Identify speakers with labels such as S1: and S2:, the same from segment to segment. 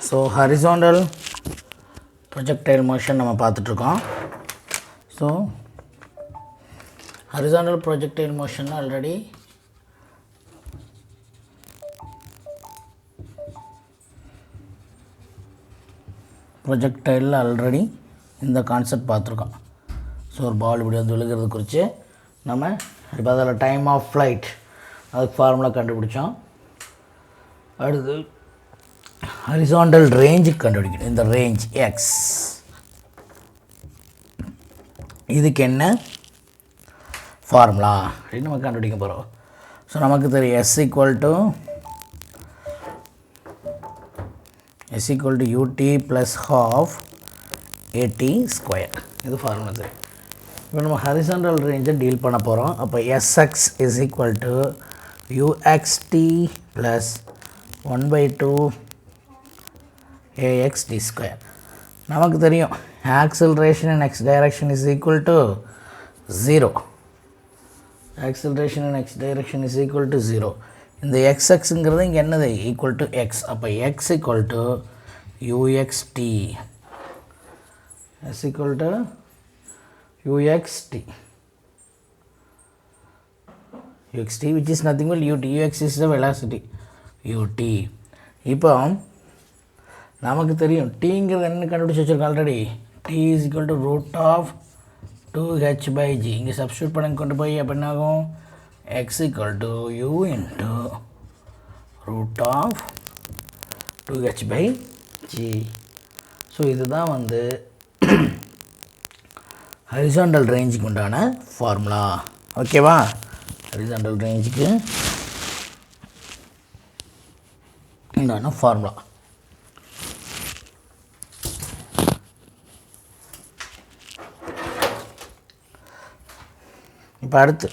S1: So horizontal projectile motion நம்ம பார்த்துட்ருக்கோம். So horizontal projectile motion already projectile already இந்த concept பார்த்துருக்கோம். ஸோ ஒரு பால் இப்படி வந்து விழுகிறது குறித்து நம்ம இப்போ அதில் டைம் ஆஃப் ஃப்ளைட் அதுக்கு ஃபார்முலா கண்டுபிடிச்சோம். அடுத்து ஹரிசாண்டல் ரேஞ்சுக்கு கண்டுபிடிக்கணும். இந்த ரேஞ்ச் எக்ஸ், இதுக்கு என்ன ஃபார்முலா அப்படின்னு நம்ம கண்டுபிடிக்க போகிறோம். ஸோ நமக்கு தெரியும் S equal to U T plus half A T square, இது ஃபார்முலா தெரியும். இப்போ நம்ம ஹரிசாண்டல் ரேஞ்சை டீல் பண்ண போகிறோம். அப்போ S X is equal to U X T plus 1/2 AXD square. நமக்கு தெரியும் acceleration in X direction is equal to 0. Acceleration in X direction is equal to 0. இந்த எக்ஸ்எக்ஸுங்கிறது இங்கே என்னது ஈக்குவல் டு எக்ஸ். அப்போ X equal to U X T, S equal to UXT, which is nothing but ut. ux is the velocity ut. இப்போ நமக்கு தெரியும் டீங்கிறது என்ன கண்டுபிடிச்சி வச்சுருக்கோம் already. t is equal to root of 2h/g. இங்கே சப்ஸ்டியூட் பண்ணி கொண்டு போய் அப்போ என்ன ஆகும், x equal to u into root of 2h/g. So இதுதான் வந்து ஹரிசாண்டல் ரேஞ்சுக்கு உண்டான ஃபார்முலா. ஓகேவா? ஹரிசாண்டல் ரேஞ்சுக்கு உண்டான ஃபார்முலா. இப்போ அடுத்து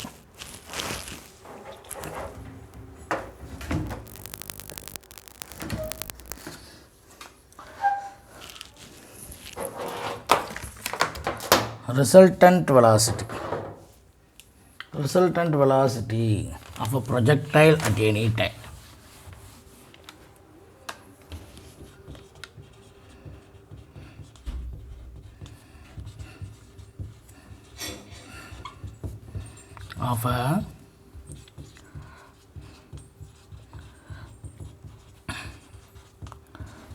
S1: resultant velocity of a projectile at any time. Of a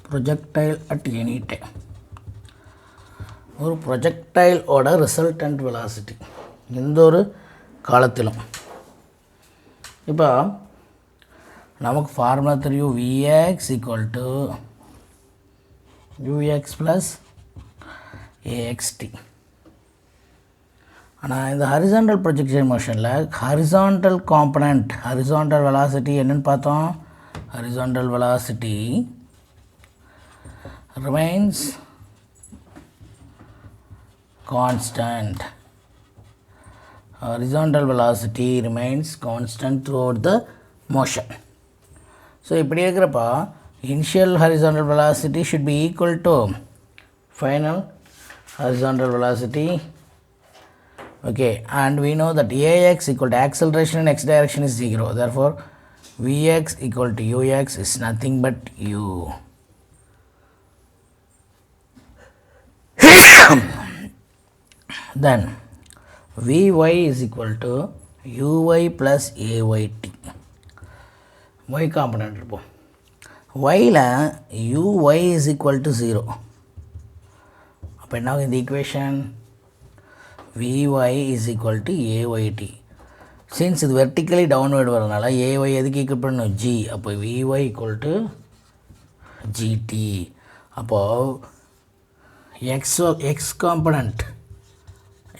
S1: projectile at any time. ஒரு ப்ரொஜெக்டைலோட ரிசல்டன்ட் வெலாசிட்டி எந்த ஒரு காலத்திலும். இப்போ நமக்கு ஃபார்முலா தெரியும் Vx equal to Ux plus AXT. ஆனால் இந்த ஹரிசாண்டல் ப்ரொஜெக்ஷன் மோஷனில் ஹரிசாண்டல் காம்பனண்ட், ஹரிசாண்டல் வெலாசிட்டி என்னென்னு பார்த்தோம். Horizontal velocity remains constant. Horizontal velocity remains constant throughout the motion. So இப்படி இருக்கிறப்ப initial horizontal velocity should be equal to final horizontal velocity. Okay, and we know that Ax equal to acceleration in x direction is 0. Therefore Vx equal to Ux is nothing but u. Then Vy is equal to Uy plus Ayt. Y component இருப்போம். Yல Uy is equal to 0. அப்போ என்ன இந்த equation Vy is equal to Ayt. Since இது vertically downward வரனால Ay எதுக்கு equal பண்ணணும், G. அப்போ Vy equal to Gt. அப்போது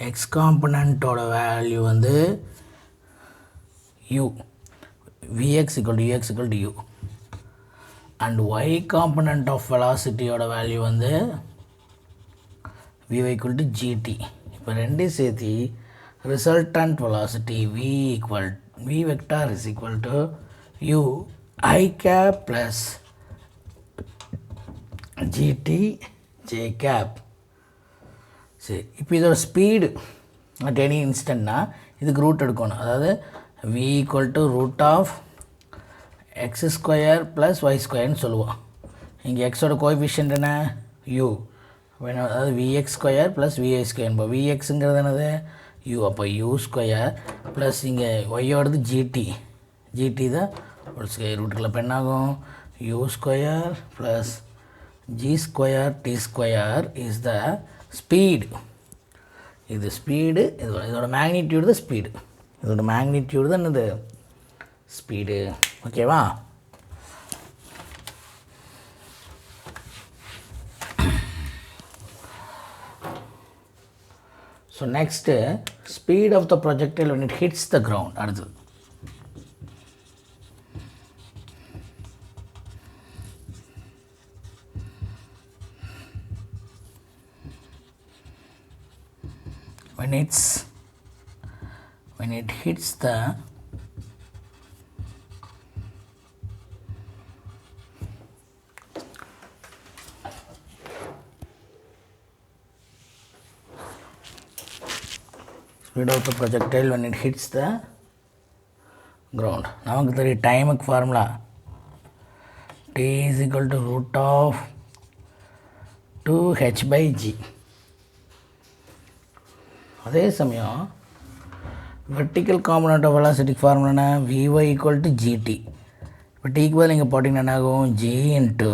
S1: x காம்பனண்ட்டோட வேல்யூ வந்து u, Vx equal to Ux equal to u, and y component of velocity ஓட value வந்து Vy equal to Gt. இப்போ ரெண்டையும் சேர்த்து resultant velocity V vector is equal to u I cap plus Gt j cap. சரி, இப்போ இதோட speed at any இன்ஸ்டன்ட்னா இதுக்கு root எடுக்கணும். அதாவது v equal to root of x square plus y ஸ்கொயர்னு சொல்லுவோம். இங்கே எக்ஸோட கோஎஃபிஷியன்ட் என்ன u, அதாவது vx square plus vi square. இப்போ vxங்கிறது என்னது u, அப்போ u ஸ்கொயர் ப்ளஸ் இங்கே ஒய்யோடது ஜிடி தான் ஒரு ஸ்கொயர் ரூட்டுக்குள்ள பெண்ணாகும். u square plus g square T square is the speed. இது ஸ்பீடு, இதோட மேக்னிடியூடு தான் ஸ்பீடு. இதோட மேக்னிடியூடு தான் என்னது ஸ்பீடு. ஓகேவா? So next, speed of the projectile when it hits the ground. அடுத்து when it hits the speed of the projectile when it hits the ground. நமக்கு தெரியும் டைமுக்கு formula t is equal to root of 2h by g. அதே சமயம் vertical component of velocity formula vy equal to gt. இப்போ டீக்கு பதில் நீங்கள் போட்டிங்கன்னா என்ன ஆகும் g into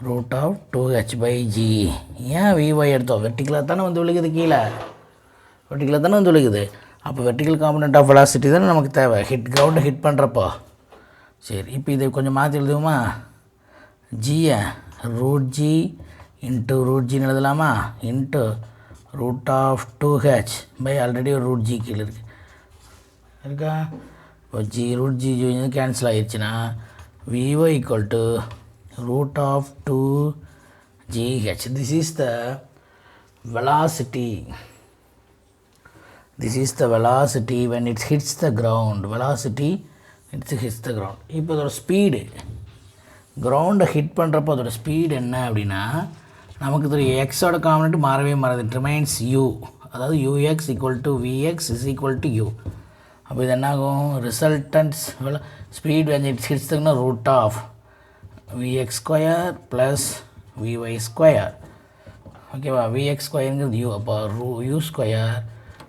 S1: root of 2h by g. ஏன் vy எடுத்தோம்? வெர்டிக்கலாக தானே வந்து விழுகுது, கீழே வெர்டிக்கலாக தானே வந்து விழுகுது. அப்போ வெர்டிக்கல் காம்பனண்ட் ஆஃப் வெலாசிட்டி தானே நமக்கு தேவை கிரவுண்டை ஹிட் பண்ணுறப்போ. சரி, இப்போ இதை கொஞ்சம் மாற்றி எழுதுவோமா? ஜியை ரூட் ஜி இன்ட்டு ரூட் ஜின்னு எழுதலாமா? Into root of 2h by already ஒரு ரூட் ஜி கீழே இருக்கா? இப்போ ஜி ரூட் ஜி கேன்சல் ஆகிடுச்சுன்னா V O equal to root of 2gh. This is the velocity. This is the velocity when it hits the ground. Velocity it hits the ground. இப்போ அதோட speed கிரவுண்டை hit பண்ணுறப்போ அதோட speed என்ன அப்படின்னா நமக்கு தெரியும் எக்ஸோட காம்பனண்ட் மாறவே மாறாது. இட் ரிமைன்ஸ் u, அதாவது ux equal to vx is equal to u. அப்போ இது என்னாகும்? Resultant's speed when it hits the root of vx square plus vy square. ஓகேவா? vx ஸ்கொயருங்கிறது u, அப்போ u square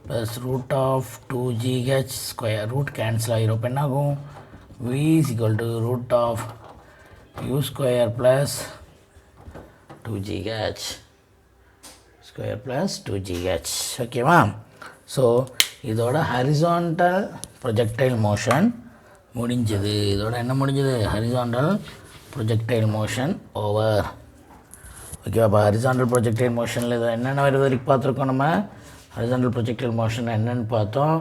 S1: plus root of 2gh square. Root cancel ஆகிரும். இப்போ என்னாகும்? v is equal to root of u square plus 2gh square plus 2gh. ஓகேவா? So இதோட horizontal projectile motion முடிஞ்சது. இதோட என்ன முடிஞ்சது? Horizontal projectile motion over. ஓகேவா? இப்போ ஹரிசாண்டல் ப்ரொஜெக்டைல் மோஷனில் இதை என்னென்ன வரைக்கும் பார்த்துருக்கோம். நம்ம ஹரிசாண்டல் ப்ரொஜெக்டைல் மோஷன் என்னென்னு பார்த்தோம்,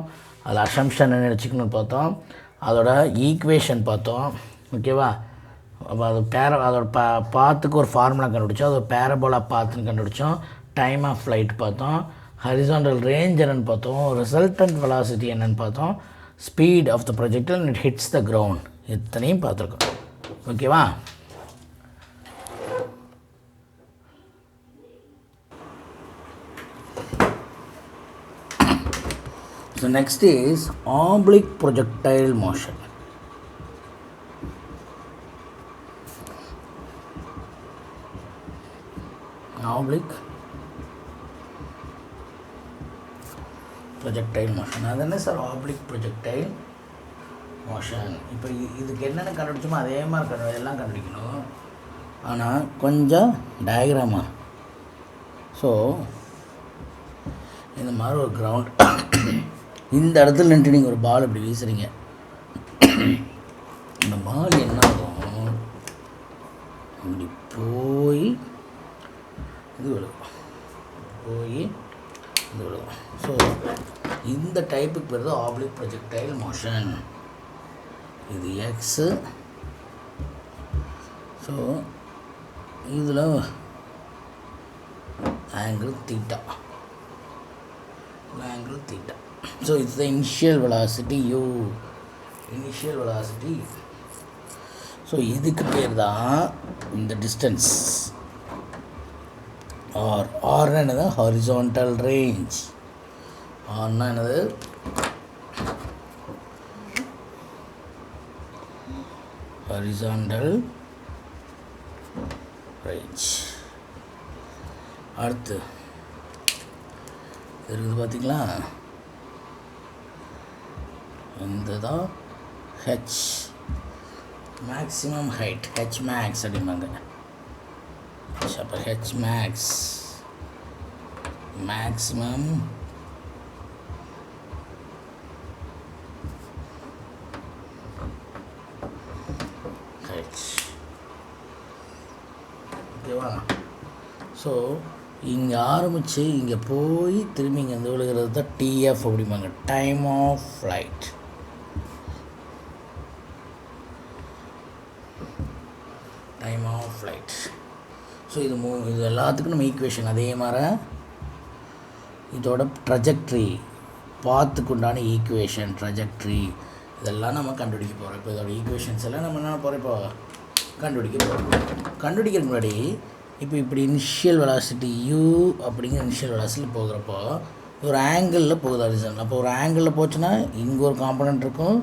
S1: அதில் அசம்ஷன் என்ன வச்சுக்கணும்னு பார்த்தோம், அதோட ஈக்குவேஷன் பார்த்தோம். ஓகேவா? அப்போ அது அதோட பாத்துக்கு ஒரு ஃபார்முலா கண்டுபிடிச்சோம், அது பேரபோலா பாத்துன்னு கண்டுபிடிச்சோம். டைம் ஆஃப் ஃப்ளைட் பார்த்தோம், ஹரிசாண்டல் ரேஞ்ச் என்னென்னு பார்த்தோம், ரிசல்டன்ட் வெலாசிட்டி என்னென்னு பார்த்தோம், speed of the projectile it hits the ground. இத்தனையும் பார்த்துருக்கோம். ஓகேவா? So next is oblique projectile motion. Oblique projectile motion. அது என்ன சார் oblique projectile motion? இப்போ இதுக்கு என்னென்ன கண்டுபிடிச்சோமோ அதே மாதிரி எல்லாம் கண்டுபிடிக்கணும். ஆனால் கொஞ்சம் டயக்ராமா. ஸோ இந்த மாதிரி ஒரு கிரவுண்ட், இந்த இடத்துல நின்று நீங்கள் ஒரு பால் இப்படி வீசுகிறீங்க. இந்த பால் என்ன ஆகும்? இப்படி போய் இது விழுகும், போய் இது விழுகும். ஸோ இந்த டைப்புக்கு பேர் தான் ஆப்ளிக் ப்ரொஜெக்டைல் மோஷன். இது எக்ஸு. ஸோ இதில் angle theta, angle theta. So it's the initial velocity u, initial velocity. So இதுக்கு பேர் தான் இந்த டிஸ்டன்ஸ் r என்னது? Horizontal range. ஆர்னா என்னது? Horizontal right. அடுத்து இருக்குது பார்த்திங்களா, இந்த தான் H maximum height, H max அப்படிம்பாங்க. அப்போ ஹெச் மேக்ஸ் மேக்ஸிமம் ஹைட். ஓகேவா? ஸோ இங்கே ஆரம்பித்து இங்கே போய் திரும்பி இங்கே வந்து விழுகிறது தான் டிஎஃப் அப்படிம்பாங்க, time of flight. Time of flight. So இது எல்லாத்துக்கும் நம்ம ஈக்குவேஷன் அதே மாதிரி இதோட ட்ரஜெக்ட்ரி, பாத்துக்கு உண்டான ஈக்குவேஷன், ட்ரஜெக்ட்ரி இதெல்லாம் நம்ம கண்டுபிடிக்க போகிறோம். இப்போ இதோட ஈக்குவேஷன்ஸ் எல்லாம் நம்ம என்ன போகிறோம், இப்போ கண்டுபிடிக்க போகிறோம். கண்டுபிடிக்கிறதுக்கு முன்னாடி இப்போ இப்படி இனிஷியல் வெலாசிட்டி u அப்படிங்கிற இனிஷியல் வெலாசிட்டி போகிறப்போ ஒரு ஆங்கிளில் போகுது ஹரிசாண்டல். அப்போ ஒரு ஆங்கிளில் போச்சுன்னா இங்கே ஒரு காம்பனண்ட் இருக்கும்,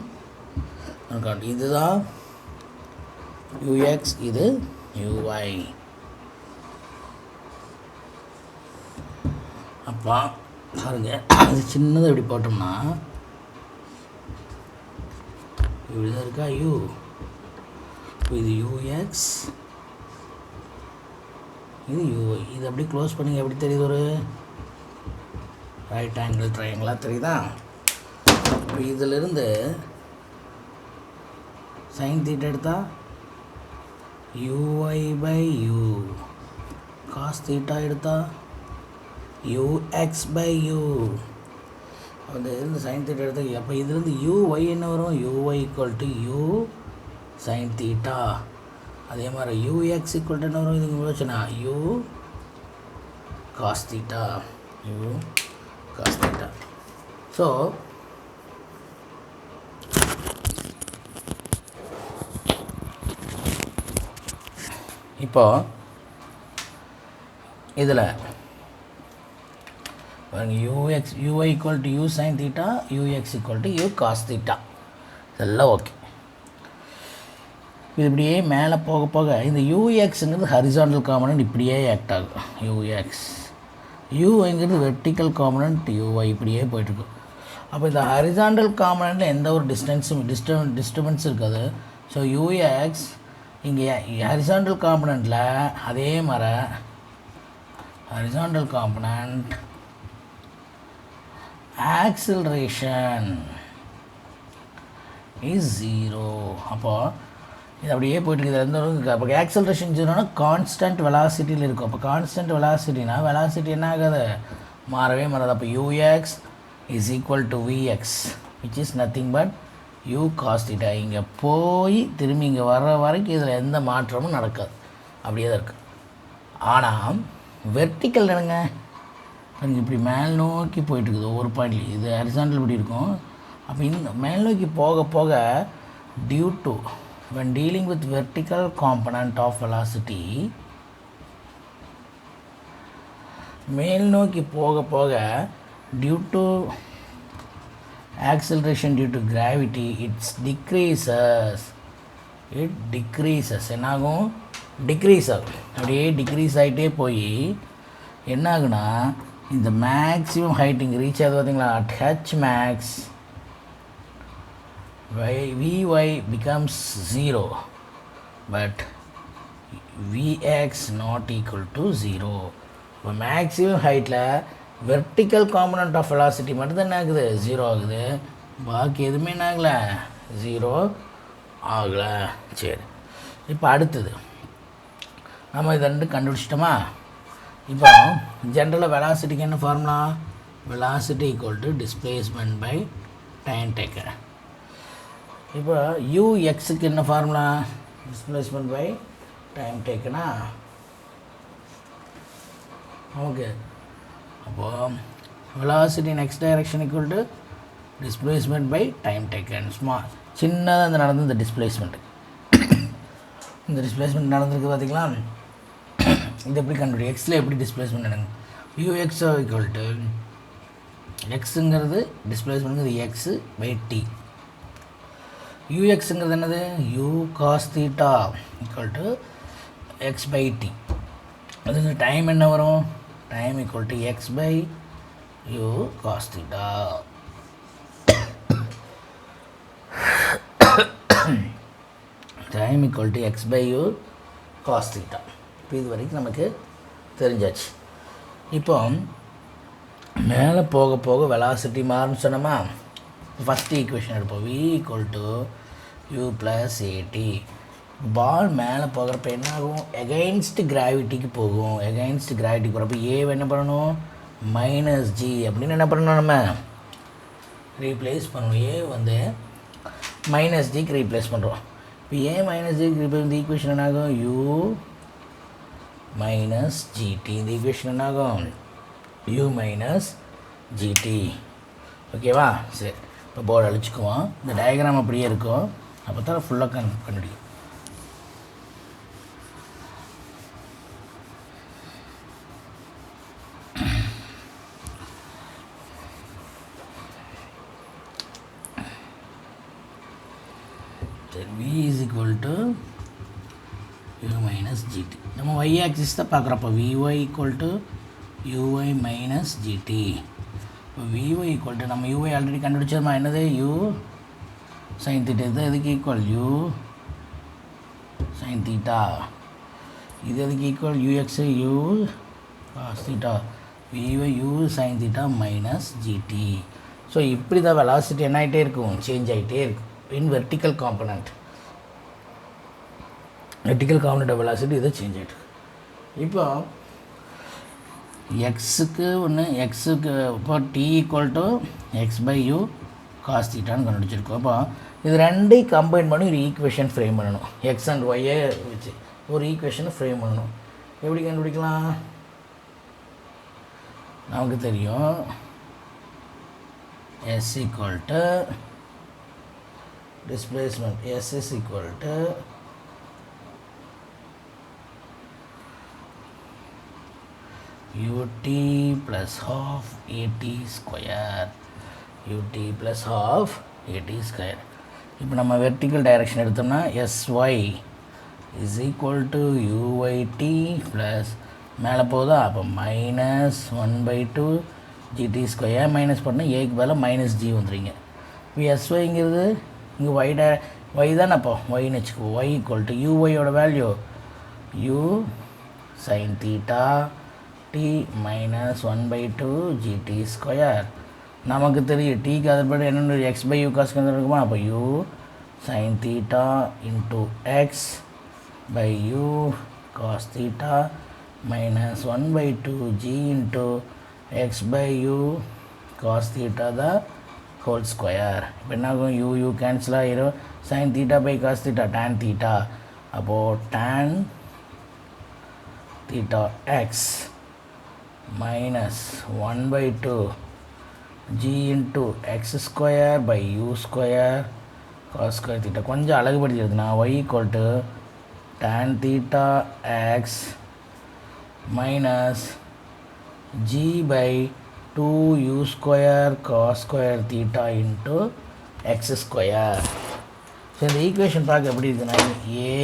S1: இதுதான் ux, இது uy. அப்போ பாருங்க, இது சின்னதாக இப்படி போட்டோம்னா இப்படிதான் இருக்கா u. இப்போ இது ux, இது uy. இது அப்படியே க்ளோஸ் பண்ணிங்க, எப்படி தெரியுது, ஒரு ரைட் ஆங்கிள் ட்ரையாங்கிளாக தெரியுதா? இப்போ இதிலிருந்து சைன் தீட்டா எடுத்தால் uy/u, காஸ் தீட்டா எடுத்தால் ux/u. அந்த இருந்து சைன் தீட்டா எடுத்தால் அப்போ இதுலேருந்து uy என்ன வரும், uy = u சைன் தீட்டா. அதே மாதிரி ux = என்ன வரும், இதுக்கு வச்சுன்னா u cos theta, u cos theta. So இப்போ இதில் uy = u sin theta, ux = u cos theta. இதெல்லாம் ஓகே. இது இப்படியே மேலே போக போக இந்த uxங்கிறது ஹரிசாண்டல் காம்பனண்ட் இப்படியே ஆக்ட் ஆகும். uங்கிறது வெர்டிக்கல் காம்பனண்ட் uy இப்படியே போயிட்டுருக்கு. அப்போ இந்த ஹரிசாண்டல் காம்பனண்ட்டில் எந்த ஒரு டிஸ்டர்பன்ஸ் இருக்காது. ஸோ ux இங்கே ஹரிசாண்டல் காம்பனண்ட்டில் அதே மாதிரி ஹரிசாண்டல் காம்பனண்ட் ஆக்சிலரேஷன் இஸ் 0. அப்போது இது அப்படியே போய்ட்டு இருக்குது. எந்த ஒரு அப்போ ஆக்சிலரேஷன் 0னா கான்ஸ்டன்ட் வெலாசிட்டியில் இருக்கும். அப்போ கான்ஸ்டன்ட் வெலாசிட்டினா வெலாசிட்டி என்ன ஆகாது, மாறவே மாறாது. அப்போ ux = vx which is nothing but u cos theta. இங்கே போய் திரும்பி இங்கே வர்ற வரைக்கும் இதில் எந்த மாற்றமும் நடக்காது, அப்படியே தான் இருக்குது. ஆனால் வெர்டிக்கல் என்னங்க, இப்படி மேல் நோக்கி போயிட்டுருக்குது ஒவ்வொரு பாயிண்ட்லேயும். இது ஹரிசாண்டல் இப்படி இருக்கும். அப்போ இந்த மேல் நோக்கி போக போக due to when dealing with vertical component of velocity, மேல் நோக்கி போக போக due to acceleration due to gravity it decreases. என்னாகும், டிக்ரீஸ் ஆகும். அப்படியே டிக்ரீஸ் ஆகிட்டே போய் என்ன ஆகுனா இந்த மேக்ஸிமம் ஹைட் இங்கே ரீச் ஆகுது பார்த்தீங்களா, at h max vy becomes 0 but vx not equal to 0. இப்போ மேக்ஸிமம் ஹைட்டில் வெர்டிக்கல் காம்பனண்ட் ஆஃப் வெலாசிட்டி மட்டும்தான் என்ன ஆகுது, 0 ஆகுது. பாக்கி எதுவுமே என்ன ஆகலை, 0 ஆகலை. சரி, இப்போ அடுத்தது நம்ம இதை ரெண்டு கண்டுபிடிச்சிட்டோமா. இப்போ ஜென்ரலாக வெலாசிட்டிக்கு என்ன formula, velocity = displacement by time taken. இப்போ ux என்ன ஃபார்முலா, டிஸ்பிளேஸ்மெண்ட் பை டைம் டேக்கனா. ஓகே, அப்போது velocity in x direction = displacement by time taken. சின்னதாக இந்த நடந்து இந்த டிஸ்பிளேஸ்மெண்ட் நடந்திருக்கு பார்த்தீங்களா. இது எப்படி கண்டுபிடி, எக்ஸில் எப்படி டிஸ்பிளேஸ்மெண்ட் நடக்குது, ux = எக்ஸுங்கிறது டிஸ்பிளேஸ்மெண்ட்ங்கிறது x/t. uxங்கிறது என்னது, u cos theta = x/t. அதுக்கு டைம் என்ன வரும்? Time equal to X by you cos theta. Time equal to X by you cos theta. இப்போ இது வரைக்கும் நமக்கு தெரிஞ்சாச்சு. இப்போ மேலே போக போக வெலாசிட்டி மாறுன்னு சொன்னோமா? ஃபஸ்ட் ஈக்குவேஷன் எடுப்போம். v equal to U plus A T. Ball மேலே போகிறப்ப என்ன ஆகும்? எகைன்ஸ்ட் கிராவிட்டிக்கு போகும். எகைன்ஸ்ட் கிராவிட்டிக்கு போகிறப்ப ஏவை என்ன பண்ணணும்? மைனஸ் ஜி அப்படின்னு என்ன பண்ணணும்? நம்ம ரீப்ளேஸ் பண்ணணும். ஏ வந்து மைனஸ் ஜிக்கு ரீப்ளேஸ் பண்ணுறோம். இப்போ ஏ மைனஸ் ஜிக்கு ரீப்ளேஸ் இந்த ஈக்குவேஷன் என்ன ஆகும்? U minus g t. இந்த ஈக்குவேஷன் என்ன ஆகும்? U minus g t. ஓகேவா? சரி, இப்போ போர்டு அழிச்சுக்குவோம். இந்த டயக்ராம் அப்படியே இருக்கும். அப்போ தான் ஃபுல்லாக கண்டுபிடிக்கும். v is equal to u minus gt. நம்ம y axis தான் பார்க்குறப்போ vy equal to uy minus gt. இப்போ vy equal to நம்ம uy ஆல்ரெடி கண்டுபிடிச்சோமா? என்னது? u sin theta. இது எதுக்கு ஈக்குவல்? u sin theta. இது எதுக்கு equal? ux u cos theta. vy u sin theta minus gt. So இப்படி தான் வெலாசிட்டி என்ன ஆகிட்டே இருக்கும்? சேஞ்ச் ஆகிட்டே இருக்கும். in vertical component of velocity இது சேஞ்ச் ஆகிட்டு. இப்போ எக்ஸுக்கு ஒன்று எக்ஸுக்கு இப்போ T equal to X by you cos தீட்டான்னு கண்டுபிடிச்சிருக்கோம். அப்போ இது ரெண்டையும் கம்பைன் பண்ணி ஒரு ஈக்குவேஷன் ஃப்ரேம் பண்ணணும். எக்ஸ் அண்ட் ஒய்யை வச்சு ஒரு ஈக்குவேஷனை ஃப்ரேம் பண்ணணும். எப்படி கண்டுபிடிக்கலாம்? நமக்கு தெரியும் S equal to displacement s is equal to ut plus half at square. ut plus half at square. இப்போ நம்ம வெர்டிக்கல் டைரக்ஷன் எடுத்தோம்னா sy is equal to uyt plus மேலே போகுதா? அப்போ மைனஸ் 1/2 gt ஸ்கொயர். மைனஸ் பண்ணால் ஏக்கு பதிலாக மைனஸ் ஜி வந்துடுங்க. இப்போ எஸ்ஒய்ங்கிறது இங்கே ஒய் தானே. அப்போ ஒய்னு வச்சுக்கோ. ஒய் ஈக்குவல் டு யூஒயோட value U sine theta T minus 1/2 GT square. நமக்கு தெரியும் டீக்கு அதுபடி என்னென்ன எக்ஸ் பை யூ காஸ்க்கு இருக்குமா? அப்போ U sine theta into X by you cos theta minus 1/2 G into X by you cos theta the whole square. இப்போ என்ன ஆகும்? யூ கேன்சல் ஆகிரும். Sine theta by cos theta tan theta. அப்போது tan theta X minus 1/2 G into X square by U square cos square theta. கொஞ்சம் அழகுபடுத்திடுதுன்னா Y equal to tan theta X minus G by 2u square cos square theta into x square. So இந்த equation பார்க்க எப்படி இருக்குன்னா a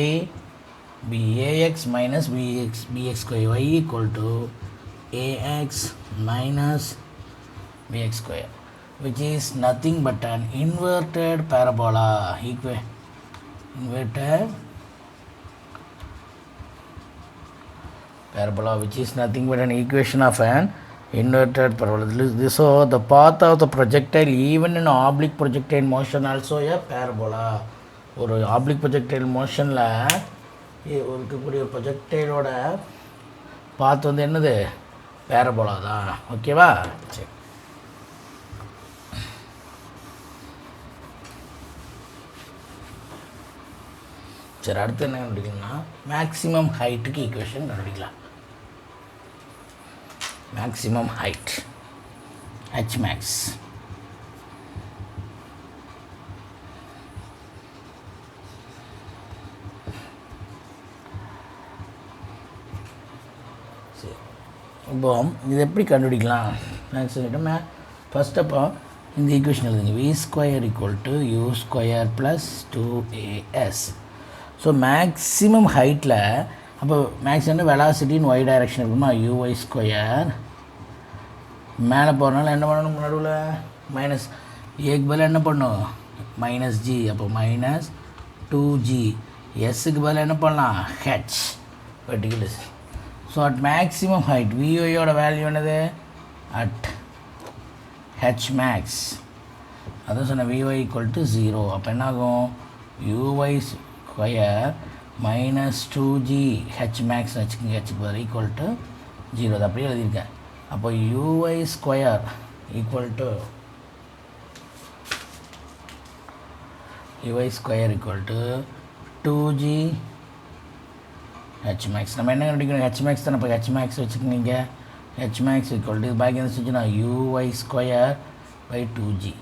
S1: bax minus bx square y equal to ax minus bx square, which is nothing but an inverted parabola. Inverted parabola, which is nothing but an equation of an inverted parabola. So the path of the projectile even in oblique projectile motion also a parabola. ஒரு oblique projectile motionல இருக்கக்கூடிய ப்ரொஜெக்டைலோட பாத் வந்து என்னது? Parabola தான். ஓகேவா? சரி, சரி அடுத்து என்ன கண்டுபிடிக்கணும்னா மேக்ஸிமம் ஹைட்டுக்கு ஈக்குவேஷன் கண்டுபிடிக்கலாம். maximum height h max. இப்போ இது எப்படி கண்டுபிடிக்கலாம்? மேக்ஸிமம் ஃபர்ஸ்ட் அப்போ இந்த ஈக்குவேஷன் எழுதுங்க. v square equal to u square plus 2as. So maximum ஹைட்டில் அப்போ மேக்ஸ் என்ன வெலாசிட்டின்னு ஒய் டைரெக்ஷன் இருக்குமா யூஒய் ஸ்கொயர் மேலே போகிறனால என்ன பண்ணணும் நடுவில் மைனஸ் ஏக்கு பதில் என்ன பண்ணும் மைனஸ் ஜி அப்போ மைனஸ் 2g எஸ்ஸுக்கு பதில் என்ன பண்ணலாம் H vertical distance so at maximum height விஒயோட வேல்யூ என்னது அட் ஹெச் மேக்ஸ் அதான் சொன்ன விஒய் ஈக்குவல் டு 0 அப்போ என்னாகும் U Y square minus 2g H max வச்சுக்கோங்க ஹெச்சுக்கு பதில் ஈக்குவல் டு 0 அது அப்படியே எழுதியிருக்கேன் அப்போ U Y square equal to U Y square equal to 2g H max நம்ம என்ன கண்டுபிடிக்கணும் ஹெச் மேக்ஸ் தானே இப்போ ஹெச் மேக்ஸ் வச்சுக்கோங்க ஹெச் மேக்ஸ் ஈக்குவல் டு பாக்கி என்ன செஞ்சுன்னா U Y square by 2g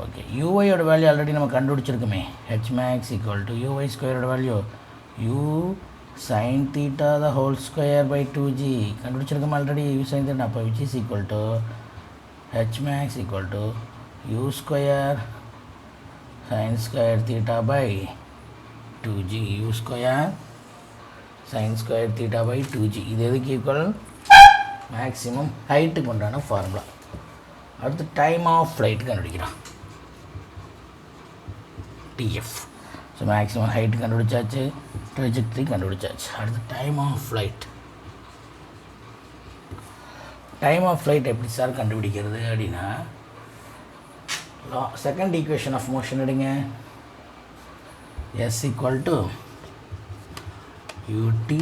S1: okay யூஒயோட வேல்யூ ஆல்ரெடி நம்ம கண்டுபிடிச்சிருக்கோமே H max equal to U Y ஸ்கொயரோட value U sin theta the whole square by 2g கண்டுபிடிச்சிருக்கோம் ஆல்ரெடி யூ sin theta அப்போ which is equal to h max equal to u square sin square theta by 2g u square sin square theta by 2g இது எதுக்கு equal maximum ஹைட்டுக்கு உண்டான formula அடுத்து time of flight கண்டுபிடிக்கிறோம் T F so maximum height கண்டுபிடிச்சாச்சு trajectory கண்டுபிடிச்சாச்சு அடுத்து time of flight எப்படி சார் கண்டுபிடிக்கிறது அப்படின்னா செகண்ட் ஈக்குவேஷன் ஆஃப் மோஷன் எடுங்க S equal to U T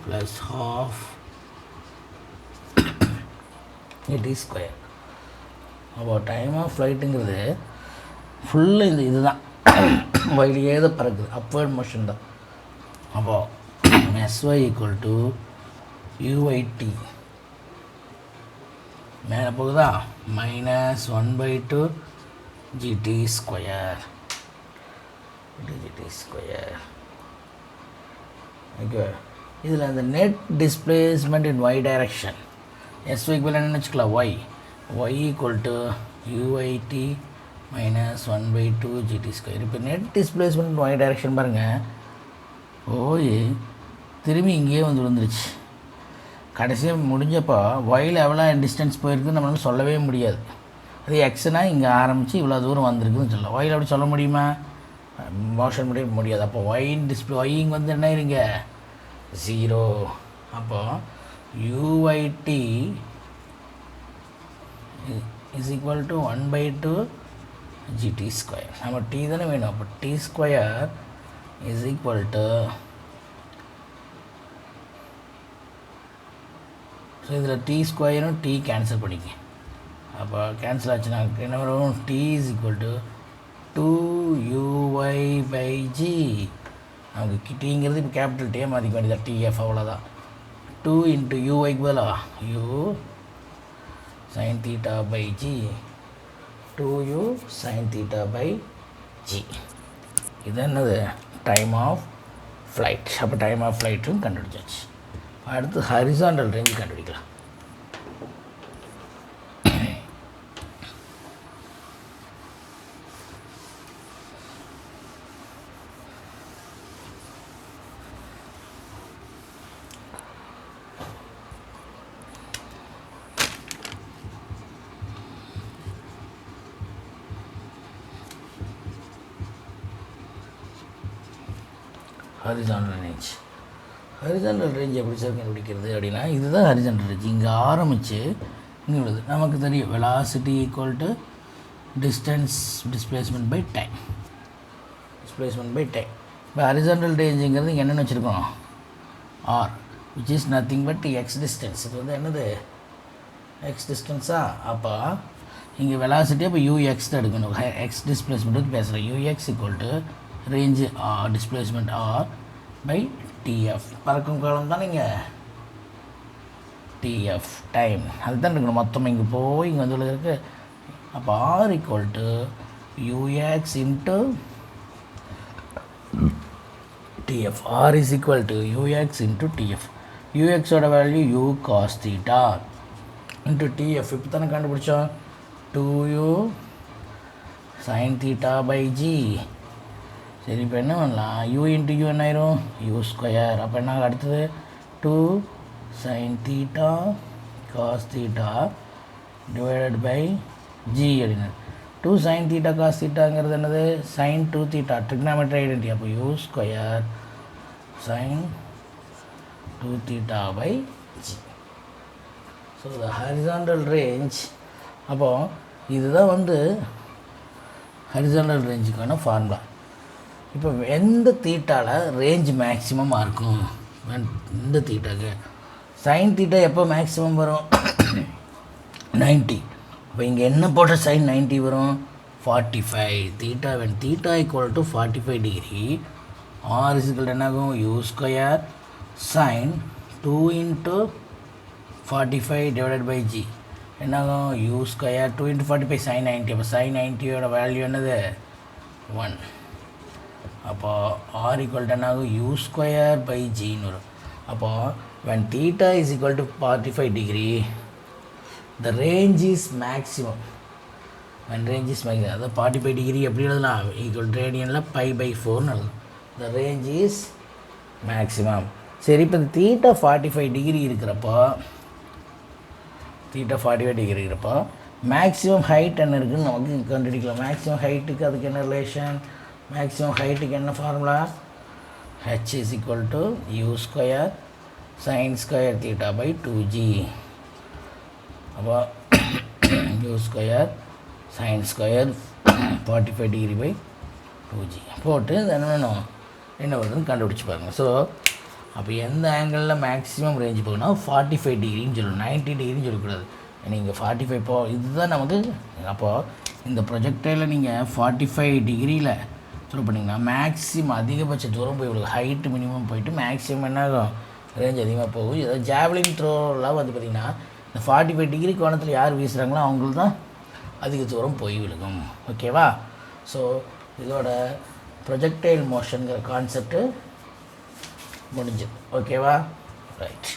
S1: plus half A T square அப்போ டைம் ஆஃப் ஃப்ளைட்டுங்கிறது ஃபுல்லு இதுதான் வயலியே தான் பறக்குது அப்வர்ட் மோஷன் தான் அப்போது எஸ்ஒய் ஈக்குவல் டு யூஐடி மேலே போகுதா மைனஸ் 1/2 ஜிடி ஸ்கொயர் ஓகே இதில் அந்த net displacement in y direction எஸ்ஒய்க்கு பதில் என்னென்னு வச்சுக்கலாம் y equal to u y t minus 1/2 GT square இப்போ நெட் டிஸ்பிளேஸ்மெண்ட் ஒய் டைரக்ஷன் பாருங்கள் ஓய் திரும்பி இங்கேயே வந்துருச்சு கடைசியாக முடிஞ்சப்போ ஒயில் எவ்வளோ டிஸ்டன்ஸ் போயிருக்குன்னு நம்மளால சொல்லவே முடியாது அது எக்ஸ்னால் இங்கே ஆரம்பித்து இவ்வளோ தூரம் வந்திருக்குன்னு சொல்லலாம் ஒயில் அப்படி சொல்ல முடியுமா மோஷன் முடியாது அப்போ ஒயின் டிஸ்பிளே ஒயிங் வந்து என்ன இருங்க 0 அப்போது u y t is equal to 1/2 GT square நம்ம டி தானே வேணும் அப்போ t square is equal to so இதில் டி ஸ்கொயரும் டி கேன்சல் பண்ணிக்க அப்போ கேன்சல் ஆச்சுன்னா என்ன வரும் D is equal to 2uy/g நமக்கு டிங்கிறது இப்போ கேபிட்டல் டே மாற்றிக்க வேண்டியது டிஎஃப் அவ்வளோதான் 2 × யூஐக்கு பதிலாக you sin theta by g 2u sin theta by g இது என்னது டைம் ஆஃப் ஃப்ளைட் அப்போ டைம் ஆஃப் ஃப்ளைட்டும் கண்டுபிடிச்சாச்சு அடுத்து ஹரிசாண்டல் ரேஞ்ச் கண்டுபிடிக்கலாம் ஹரிசாண்டல் ரேஞ்ச் எப்படி சார் கண்டுபிடிக்கிறது அப்படின்னா இதுதான் ஹரிசாண்டல் ரேஞ்ச் இங்கே ஆரம்பித்து இங்கே உள்ளது நமக்கு தெரியும் velocity equal to displacement by time இப்போ ஹரிசாண்டல் ரேஞ்சுங்கிறது இங்கே என்னென்னு வச்சுருக்கோம் R which is nothing but x distance இது வந்து என்னது எக்ஸ் டிஸ்டன்ஸா அப்போ இங்கே வெலாசிட்டி அப்போ யூஎக்ஸ் தான் எடுக்கணும் எக்ஸ் டிஸ்பிளேஸ்மெண்ட்டுக்கு பேசுகிறேன் u x equal to range R displacement R by t f பறக்கும் காலம் தான் நீங்கள் டிஎஃப் டைம் அதுதான் இருக்கணும் மொத்தமாக இங்கே போய் இங்கே வந்து இருக்குது அப்போ R equal to U X into T F R is equal to U X into T F யூஎக்ஸோட value U cos theta into T F இப்போ தானே கண்டுபிடிச்சோம் 2u sin theta by g சரி இப்போ என்ன பண்ணலாம் u இன்ட்டு யூ என்ன ஆயிரும் யூ ஸ்கொயர். அப்போ என்ன அடுத்தது 2 sin theta cos theta divided by g அப்படின்னு. 2 sin theta cos thetaங்கிறது என்னது sin 2 theta trigonometry identity. அப்போ u square sin 2 theta by g. So the horizontal range. அப்போது இதுதான் வந்து ஹரிசாண்டல் ரேஞ்சுக்கான ஃபார்முலா. இப்போ எந்த தீட்டாவில் ரேஞ்ச் மேக்ஸிமமாக இருக்கும் இந்த தீட்டாக்கு சைன் தீட்டா எப்போ மேக்ஸிமம் வரும் 90. இப்போ இங்கே என்ன போட்ட சைன் 90 வரும் 45. Theta when theta equal to 45 degree R is equal என்னாகும் U square sine 2 into 45 divided by G என்னாகும் யூ ஸ்கொயர் 2 இன்ட்டு 45 சைன் 90. அப்போ சைன் 90யோட வேல்யூ என்னது 1. அப்போது ஆர் ஈக்குவல் டு என்னாகும் யூ ஸ்கொயர் பை ஜின்னு வரும். அப்போது when theta is equal to 45 degree the range is maximum. when range is maximum அதாவது 45 degree எப்படி எழுதலாம் ஈக்குவல் ரேடியனில் பை பை 4ன்னு எழுதலாம். the range is maximum. சரி இப்போ தீட்டா 45 டிகிரி இருக்கிறப்போ தீட்டா 45 டிகிரி இருக்கிறப்போ மேக்ஸிமம் ஹைட் என்ன இருக்குதுன்னு நமக்கு கண்டுபிடிக்கலாம். மேக்ஸிமம் ஹைட்டுக்கு அதுக்கு என்ன ரிலேஷன் மேக்ஸிமம் ஹைட்டுக்கு என்ன formula h is equal to u square sin square theta by 2g. அப்போ u square sin square 45 degree by 2g போட்டு என்ன வருதுன்னு கண்டுபிடிச்சி பாருங்கள். ஸோ அப்போ எந்த ஆங்கிளில் மேக்ஸிமம் ரேஞ்ச் போகணும்னா 45 டிகிரின்னு சொல்லணும் 90 டிகிரின்னு சொல்லக்கூடாது. நீங்கள் 45 போ இதுதான் நமக்கு. அப்போது இந்த ப்ரொஜெக்டையில் நீங்கள் 45 டிகிரியில் த்ரோ பண்ணிங்கன்னா மேக்ஸிமம் அதிகபட்ச தூரம் போய் இவ்வளோ ஹைட்டு மினிமம் போயிட்டு மேக்ஸிமம் என்ன ஆகும் ரேஞ்ச் அதிகமாக போகும். ஏதாவது ஜாவ்லின் த்ரோலாம் வந்து பார்த்திங்கன்னா இந்த 45 டிகிரி கோணத்தில் யார் வீசுகிறாங்களோ அவங்களுக்கு தான் அதிக தூரம் போய் விழுகும். ஓகேவா? ஸோ இதோட ப்ரொஜெக்டைல் மோஷனுங்கிற கான்செப்ட்டு முடிஞ்சது. ஓகேவா? ரைட்.